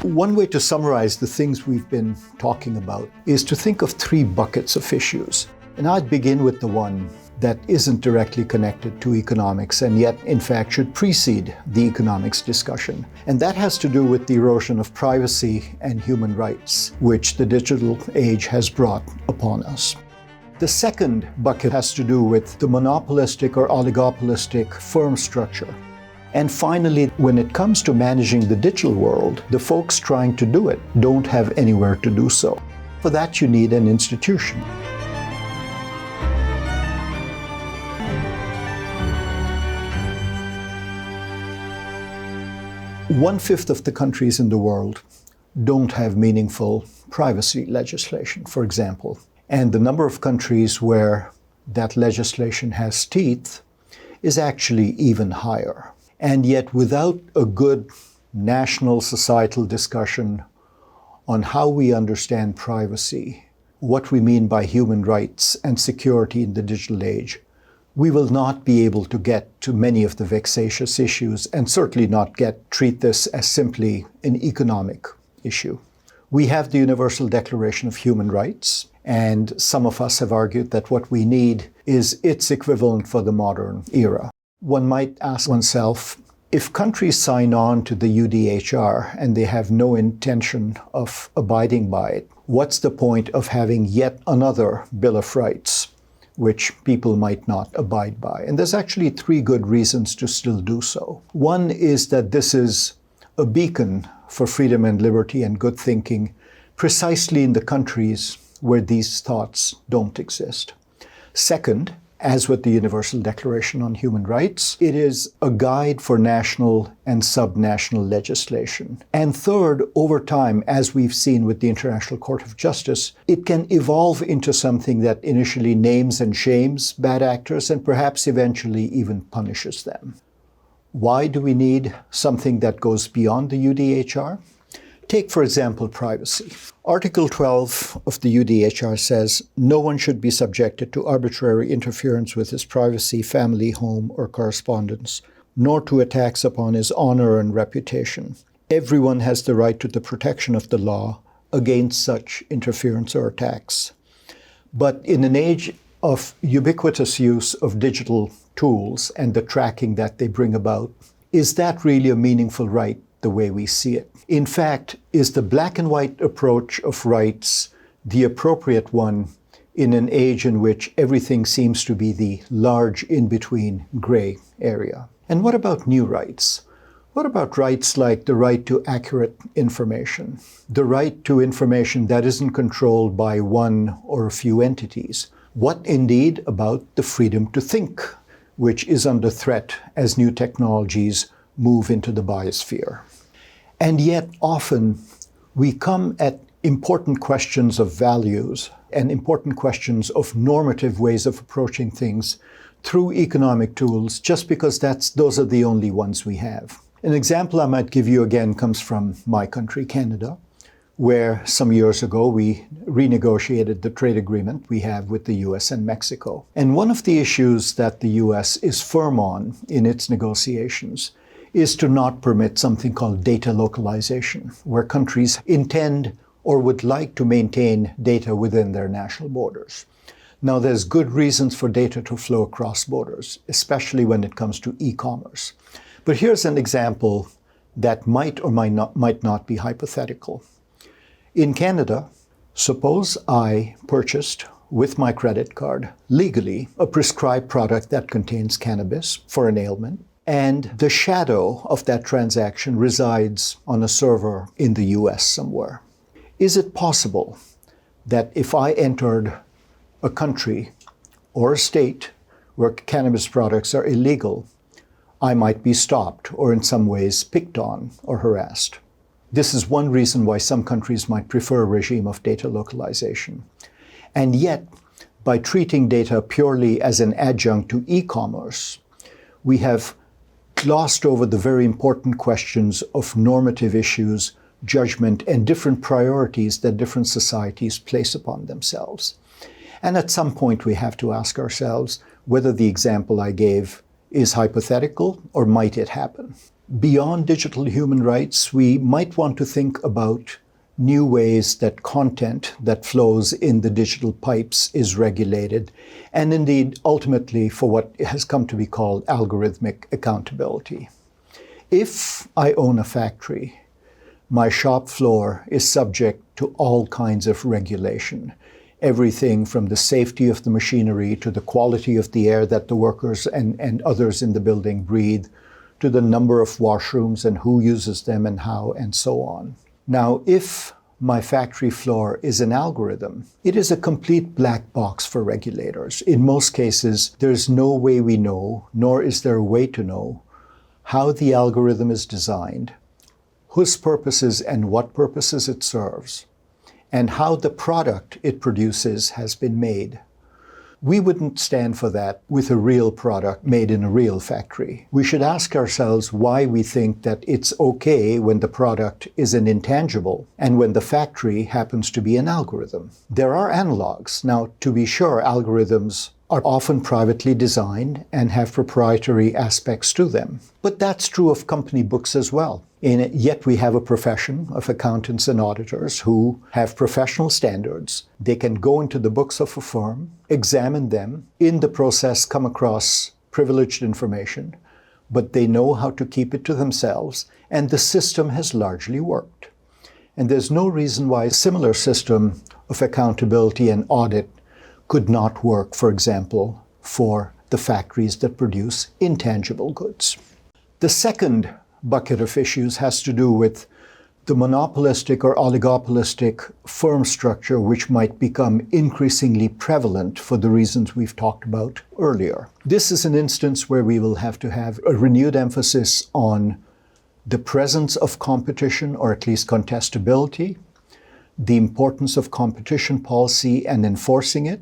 One way to summarize the things we've been talking about is to think of three buckets of issues. And I'd begin with the one that isn't directly connected to economics and yet, in fact, should precede the economics discussion. And that has to do with the erosion of privacy and human rights, which the digital age has brought upon us. The second bucket has to do with the monopolistic or oligopolistic firm structure. And finally, when it comes to managing the digital world, the folks trying to do it don't have anywhere to do so. For that, you need an institution. One-fifth of the countries in the world don't have meaningful privacy legislation, for example. And the number of countries where that legislation has teeth is actually even higher. And yet, without a good national societal discussion on how we understand privacy, what we mean by human rights and security in the digital age, we will not be able to get to many of the vexatious issues and certainly not treat this as simply an economic issue. We have the Universal Declaration of Human Rights, and some of us have argued that what we need is its equivalent for the modern era. One might ask oneself, if countries sign on to the UDHR and they have no intention of abiding by it, what's the point of having yet another Bill of Rights, which people might not abide by? And there's actually three good reasons to still do so. One is that this is a beacon for freedom and liberty and good thinking, precisely in the countries where these thoughts don't exist. Second, as with the Universal Declaration on Human Rights, it is a guide for national and subnational legislation. And third, over time, as we've seen with the International Court of Justice, it can evolve into something that initially names and shames bad actors and perhaps eventually even punishes them. Why do we need something that goes beyond the UDHR? Take, for example, privacy. Article 12 of the UDHR says, no one should be subjected to arbitrary interference with his privacy, family, home, or correspondence, nor to attacks upon his honor and reputation. Everyone has the right to the protection of the law against such interference or attacks. But in an age of ubiquitous use of digital tools and the tracking that they bring about, is that really a meaningful right the way we see it? In fact, is the black and white approach of rights the appropriate one in an age in which everything seems to be the large in-between gray area? And what about new rights? What about rights like the right to accurate information, the right to information that isn't controlled by one or a few entities? What indeed about the freedom to think, which is under threat as new technologies move into the biosphere? And yet often we come at important questions of values and important questions of normative ways of approaching things through economic tools just because those are the only ones we have. An example I might give you again comes from my country, Canada, where some years ago we renegotiated the trade agreement we have with the US and Mexico. And one of the issues that the US is firm on in its negotiations is to not permit something called data localization, where countries intend or would like to maintain data within their national borders. Now, there's good reasons for data to flow across borders, especially when it comes to e-commerce. But here's an example that might or might not be hypothetical. In Canada, suppose I purchased with my credit card legally a prescribed product that contains cannabis for an ailment, and the shadow of that transaction resides on a server in the US somewhere. Is it possible that if I entered a country or a state where cannabis products are illegal, I might be stopped or in some ways picked on or harassed? This is one reason why some countries might prefer a regime of data localization. And yet, by treating data purely as an adjunct to e-commerce, we have glossed over the very important questions of normative issues, judgment, and different priorities that different societies place upon themselves. And at some point we have to ask ourselves whether the example I gave is hypothetical or might it happen. Beyond digital human rights, we might want to think about new ways that content that flows in the digital pipes is regulated, and indeed, ultimately, for what has come to be called algorithmic accountability. If I own a factory, my shop floor is subject to all kinds of regulation. Everything from the safety of the machinery to the quality of the air that the workers and others in the building breathe, to the number of washrooms and who uses them and how, and so on. Now, if my factory floor is an algorithm, it is a complete black box for regulators. In most cases, there's no way we know, nor is there a way to know, how the algorithm is designed, whose purposes and what purposes it serves, and how the product it produces has been made. We wouldn't stand for that with a real product made in a real factory. We should ask ourselves why we think that it's okay when the product is an intangible and when the factory happens to be an algorithm. There are analogs. Now, to be sure, algorithms are often privately designed and have proprietary aspects to them. But that's true of company books as well. Yet we have a profession of accountants and auditors who have professional standards. They can go into the books of a firm, examine them, in the process come across privileged information, but they know how to keep it to themselves, and the system has largely worked. And there's no reason why a similar system of accountability and audit could not work, for example, for the factories that produce intangible goods. The second bucket of issues has to do with the monopolistic or oligopolistic firm structure, which might become increasingly prevalent for the reasons we've talked about earlier. This is an instance where we will have to have a renewed emphasis on the presence of competition, or at least contestability, the importance of competition policy and enforcing it,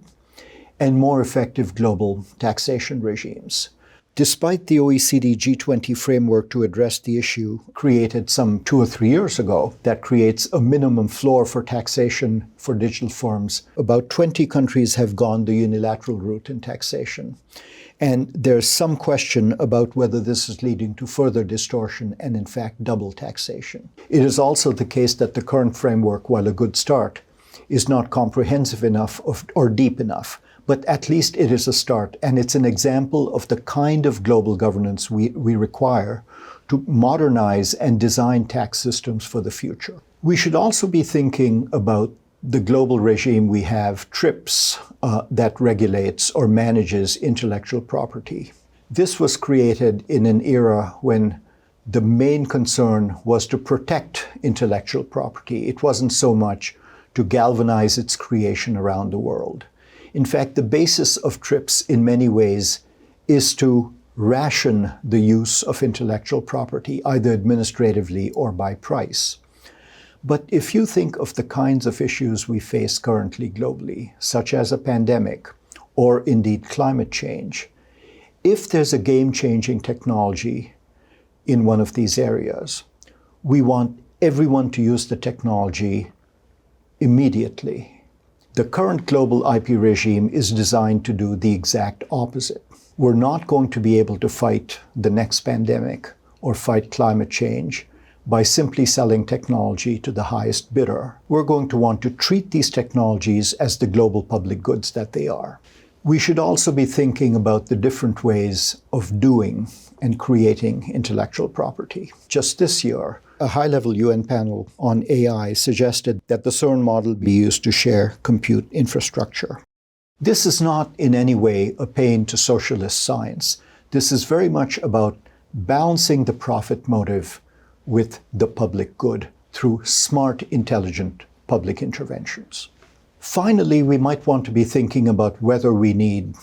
and more effective global taxation regimes. Despite the OECD G20 framework to address the issue created some 2 or 3 years ago that creates a minimum floor for taxation for digital firms, about 20 countries have gone the unilateral route in taxation. And there's some question about whether this is leading to further distortion and, in fact, double taxation. It is also the case that the current framework, while a good start, is not comprehensive enough or deep enough. But at least it is a start, and it's an example of the kind of global governance we require to modernize and design tax systems for the future. We should also be thinking about the global regime we have, TRIPS, that regulates or manages intellectual property. This was created in an era when the main concern was to protect intellectual property. It wasn't so much to galvanize its creation around the world. In fact, the basis of TRIPS in many ways is to ration the use of intellectual property, either administratively or by price. But if you think of the kinds of issues we face currently globally, such as a pandemic or indeed climate change, if there's a game-changing technology in one of these areas, we want everyone to use the technology immediately. The current global IP regime is designed to do the exact opposite. We're not going to be able to fight the next pandemic or fight climate change by simply selling technology to the highest bidder. We're going to want to treat these technologies as the global public goods that they are. We should also be thinking about the different ways of doing and creating intellectual property. Just this year, a high-level UN panel on AI suggested that the CERN model be used to share compute infrastructure. This is not in any way a pain to socialist science. This is very much about balancing the profit motive with the public good through smart, intelligent public interventions. Finally, we might want to be thinking about whether we need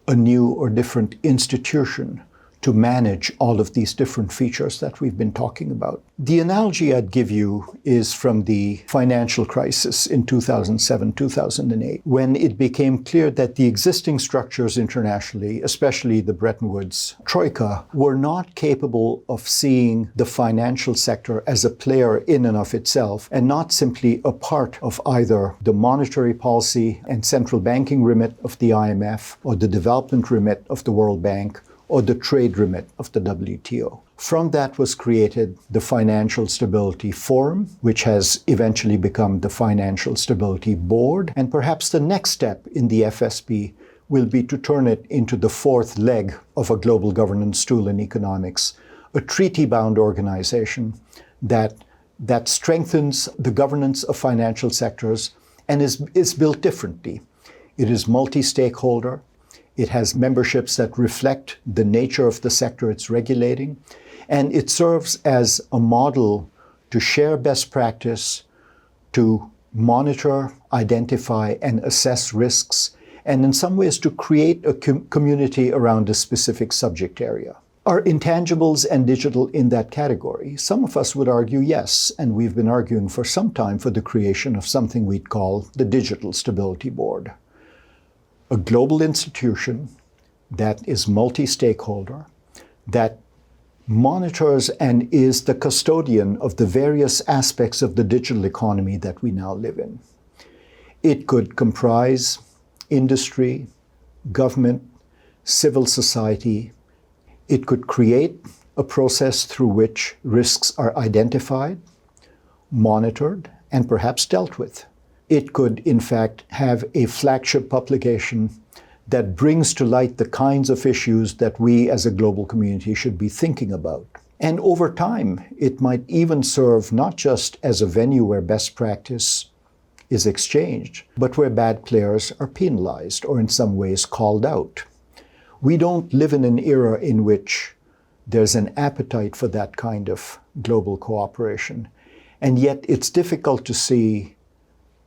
a new or different institution to manage all of these different features that we've been talking about. The analogy I'd give you is from the financial crisis in 2007-2008, when it became clear that the existing structures internationally, especially the Bretton Woods Troika, were not capable of seeing the financial sector as a player in and of itself, and not simply a part of either the monetary policy and central banking remit of the IMF or the development remit of the World Bank or the trade remit of the WTO. From that was created the Financial Stability Forum, which has eventually become the Financial Stability Board. And perhaps the next step in the FSB will be to turn it into the fourth leg of a global governance stool in economics, a treaty-bound organization that strengthens the governance of financial sectors and is built differently. It is multi-stakeholder. It has memberships that reflect the nature of the sector it's regulating. And it serves as a model to share best practice, to monitor, identify, and assess risks, and in some ways to create a community around a specific subject area. Are intangibles and digital in that category? Some of us would argue yes, and we've been arguing for some time for the creation of something we'd call the Digital Stability Board, a global institution that is multi-stakeholder, that monitors and is the custodian of the various aspects of the digital economy that we now live in. It could comprise industry, government, civil society. It could create a process through which risks are identified, monitored, and perhaps dealt with. It could, in fact, have a flagship publication that brings to light the kinds of issues that we as a global community should be thinking about. And over time, it might even serve not just as a venue where best practice is exchanged, but where bad players are penalized or in some ways called out. We don't live in an era in which there's an appetite for that kind of global cooperation. And yet it's difficult to see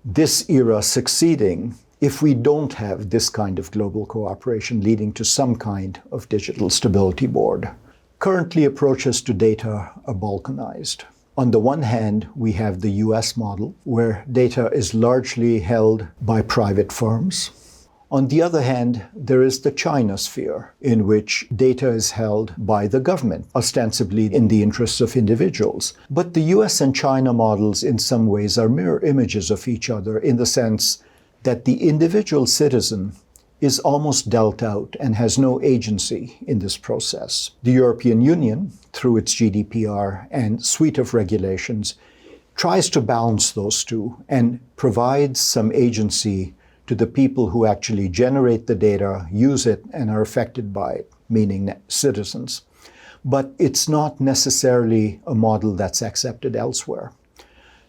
this era succeeding if we don't have this kind of global cooperation leading to some kind of digital stability board. Currently, approaches to data are balkanized. On the one hand, we have the US model, where data is largely held by private firms. On the other hand, there is the China sphere, in which data is held by the government, ostensibly in the interests of individuals. But the US and China models in some ways are mirror images of each other in the sense that the individual citizen is almost dealt out and has no agency in this process. The European Union, through its GDPR and suite of regulations, tries to balance those two and provides some agency to the people who actually generate the data, use it, and are affected by it, meaning citizens. But it's not necessarily a model that's accepted elsewhere.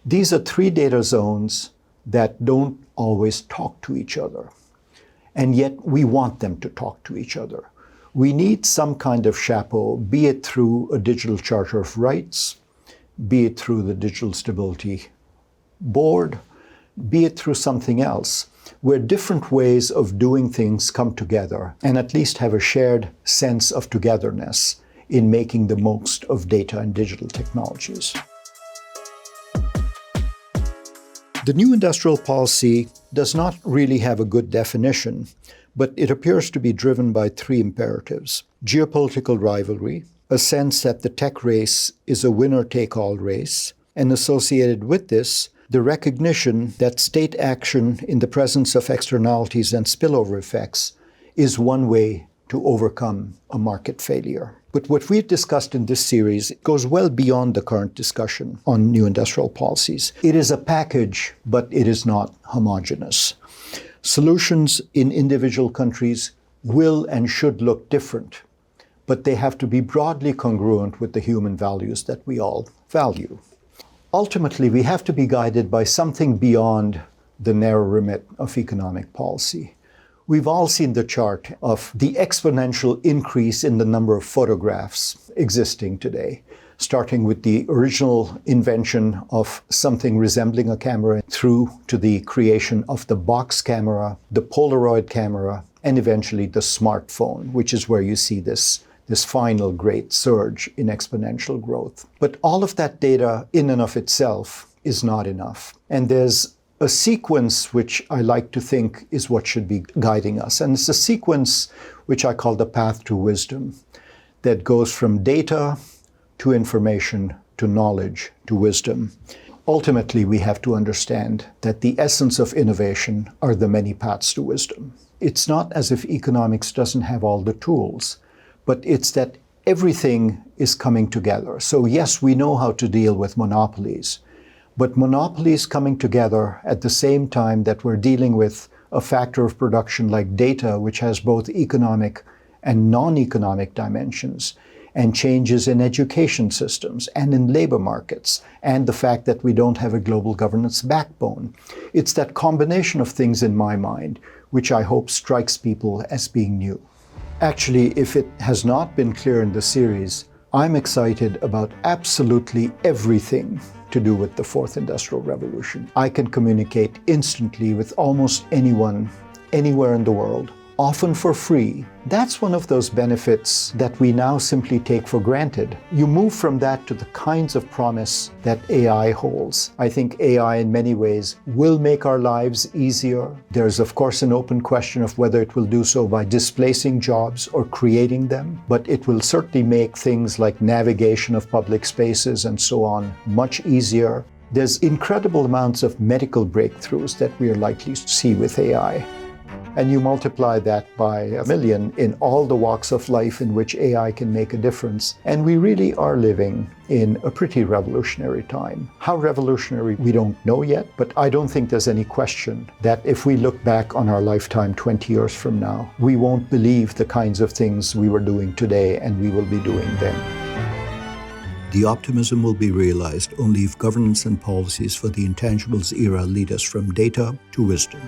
These are three data zones that don't always talk to each other. And yet we want them to talk to each other. We need some kind of chapeau, be it through a digital charter of rights, be it through the Digital Stability Board, be it through something else, where different ways of doing things come together and at least have a shared sense of togetherness in making the most of data and digital technologies. The new industrial policy does not really have a good definition, but it appears to be driven by three imperatives: geopolitical rivalry, a sense that the tech race is a winner-take-all race, and associated with this, the recognition that state action in the presence of externalities and spillover effects is one way to overcome a market failure. But what we've discussed in this series goes well beyond the current discussion on new industrial policies. It is a package, but it is not homogeneous. Solutions in individual countries will and should look different, but they have to be broadly congruent with the human values that we all value. Ultimately, we have to be guided by something beyond the narrow remit of economic policy. We've all seen the chart of the exponential increase in the number of photographs existing today, starting with the original invention of something resembling a camera through to the creation of the box camera, the Polaroid camera, and eventually the smartphone, which is where you see this final great surge in exponential growth. But all of that data in and of itself is not enough. And there's a sequence which I like to think is what should be guiding us. And it's a sequence which I call the path to wisdom, that goes from data to information to knowledge to wisdom. Ultimately, we have to understand that the essence of innovation are the many paths to wisdom. It's not as if economics doesn't have all the tools, but it's that everything is coming together. So yes, we know how to deal with monopolies, but monopolies coming together at the same time that we're dealing with a factor of production like data, which has both economic and non-economic dimensions, and changes in education systems and in labor markets, and the fact that we don't have a global governance backbone. It's that combination of things in my mind, which I hope strikes people as being new. Actually, if it has not been clear in the series, I'm excited about absolutely everything to do with the Fourth Industrial Revolution. I can communicate instantly with almost anyone, anywhere in the world, often for free. That's one of those benefits that we now simply take for granted. You move from that to the kinds of promise that AI holds. I think AI in many ways will make our lives easier. There's of course an open question of whether it will do so by displacing jobs or creating them, but it will certainly make things like navigation of public spaces and so on much easier. There's incredible amounts of medical breakthroughs that we are likely to see with AI. And you multiply that by 1 million in all the walks of life in which AI can make a difference. And we really are living in a pretty revolutionary time. How revolutionary, we don't know yet, but I don't think there's any question that if we look back on our lifetime 20 years from now, we won't believe the kinds of things we were doing today and we will be doing then. The optimism will be realized only if governance and policies for the intangibles era lead us from data to wisdom.